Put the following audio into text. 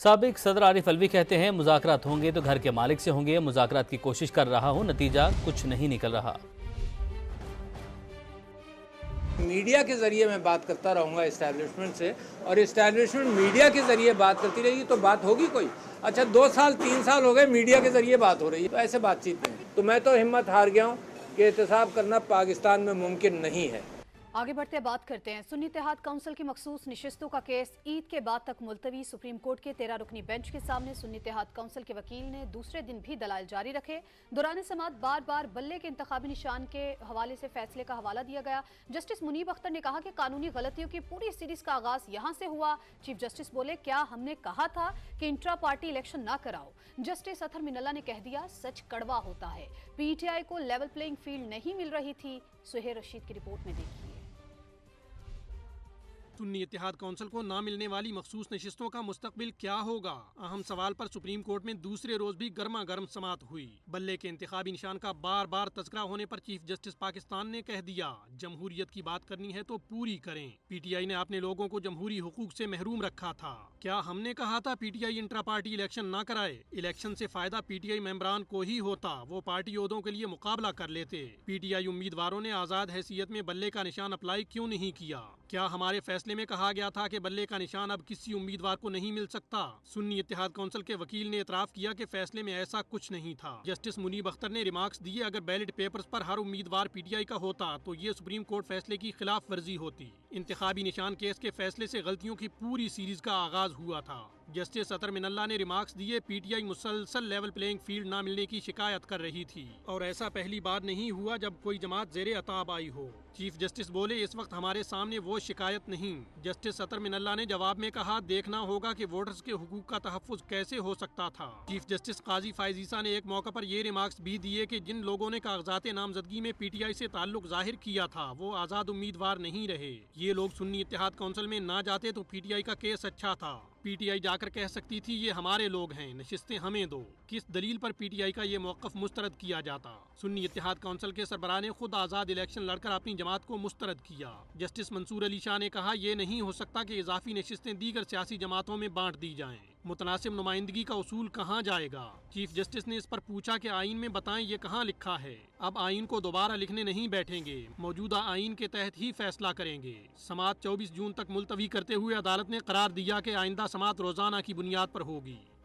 سابق صدر عارف الوی کہتے ہیں مذاکرات ہوں گے تو گھر کے مالک سے ہوں گے، مذاکرات کی کوشش کر رہا ہوں، نتیجہ کچھ نہیں نکل رہا۔ میڈیا کے ذریعے میں بات کرتا رہوں گا اسٹیبلشمنٹ سے، اور اسٹیبلشمنٹ میڈیا کے ذریعے بات کرتی رہے گی تو بات ہوگی کوئی؟ اچھا 2 سال 3 سال ہو گئے میڈیا کے ذریعے بات ہو رہی ہے، تو ایسے بات چیت نہیں۔ تو میں تو ہمت ہار گیا ہوں کہ احتساب کرنا پاکستان میں ممکن نہیں ہے۔ آگے بڑھتے بات کرتے ہیں سنی اتحاد کونسل کی مخصوص نشستوں کا کیس عید کے بعد تک ملتوی۔ سپریم کورٹ کے 13 رکنی بینچ کے سامنے سنی اتحاد کونسل کے وکیل نے دوسرے دن بھی دلائل جاری رکھے۔ دوران سماعت بار بار بلے کے انتخابی نشان کے حوالے سے فیصلے کا حوالہ دیا گیا۔ جسٹس منیب اختر نے کہا کہ قانونی غلطیوں کی پوری سیریز کا آغاز یہاں سے ہوا۔ چیف جسٹس بولے، کیا ہم نے کہا تھا کہ انٹرا پارٹی الیکشن نہ کراؤ؟ جسٹس اطہر من اللہ نے کہہ دیا، سچ کڑوا ہوتا ہے، پی ٹی آئی کو لیول پلینگ فیلڈ نہیں مل رہی تھی۔ سہیر رشید کی رپورٹ میں دیکھیے۔ سنی اتحاد کونسل کو نہ ملنے والی مخصوص نشستوں کا مستقبل کیا ہوگا؟ اہم سوال پر سپریم کورٹ میں دوسرے روز بھی گرما گرم سماعت ہوئی۔ بلے کے انتخابی نشان کا بار بار تذکرہ ہونے پر چیف جسٹس پاکستان نے کہہ دیا، جمہوریت کی بات کرنی ہے تو پوری کریں۔ پی ٹی آئی نے اپنے لوگوں کو جمہوری حقوق سے محروم رکھا تھا۔ کیا ہم نے کہا تھا P T I intra party election نہ کرائے؟ الیکشن سے فائدہ پی ٹی آئی ممبران کو ہی ہوتا، وہ پارٹی عہدوں کے لیے مقابلہ کر لیتے۔ پی ٹی آئی امیدواروں نے آزاد حیثیت میں بلے کا نشان اپلائی کیوں نہیں کیا؟ کیا ہمارے فیصلے میں کہا گیا تھا کہ بلے کا نشان اب کسی امیدوار کو نہیں مل سکتا؟ سنی اتحاد کونسل کے وکیل نے اعتراف کیا کہ فیصلے میں ایسا کچھ نہیں تھا۔ جسٹس منیب اختر نے ریمارکس دیے، اگر بیلٹ پیپرز پر ہر امیدوار پی ٹی آئی کا ہوتا تو یہ سپریم کورٹ فیصلے کی خلاف ورزی ہوتی۔ انتخابی نشان کیس کے فیصلے سے غلطیوں کی پوری سیریز کا آغاز ہوا تھا۔ جسٹس اطہر من اللہ نے ریمارکس دیے، پی ٹی آئی مسلسل لیول پلینگ فیلڈ نہ ملنے کی شکایت کر رہی تھی، اور ایسا پہلی بار نہیں ہوا جب کوئی جماعت زیر عتاب آئی ہو۔ چیف جسٹس بولے، اس وقت ہمارے سامنے وہ شکایت نہیں۔ جسٹس اطہر من اللہ نے جواب میں کہا، دیکھنا ہوگا کہ ووٹرز کے حقوق کا تحفظ کیسے ہو سکتا تھا۔ چیف جسٹس قاضی فائز عیسیٰ نے ایک موقع پر یہ ریمارکس بھی دیے کہ جن لوگوں نے کاغذات نامزدگی میں پی ٹی آئی سے تعلق ظاہر کیا تھا وہ آزاد امیدوار نہیں رہے۔ یہ لوگ سنی اتحاد کونسل میں نہ جاتے تو پی ٹی آئی کا کیس اچھا تھا۔ پی ٹی آئی جا کر کہہ سکتی تھی، یہ ہمارے لوگ ہیں، نشستیں ہمیں دو۔ کس دلیل پر پی ٹی آئی کا یہ موقف مسترد کیا جاتا؟ سنی اتحاد کونسل کے سربراہ نے خود آزاد الیکشن لڑ کر اپنی جماعت کو مسترد کیا۔ جسٹس منصور علی شاہ نے کہا، یہ نہیں ہو سکتا کہ اضافی نشستیں دیگر سیاسی جماعتوں میں بانٹ دی جائیں۔ متناسب نمائندگی کا اصول کہاں جائے گا؟ چیف جسٹس نے اس پر پوچھا کہ آئین میں بتائیں یہ کہاں لکھا ہے؟ اب آئین کو دوبارہ لکھنے نہیں بیٹھیں گے، موجودہ آئین کے تحت ہی فیصلہ کریں گے۔ سماعت 24 جون تک ملتوی کرتے ہوئے عدالت نے قرار دیا کہ آئندہ سماعت روزانہ کی بنیاد پر ہوگی۔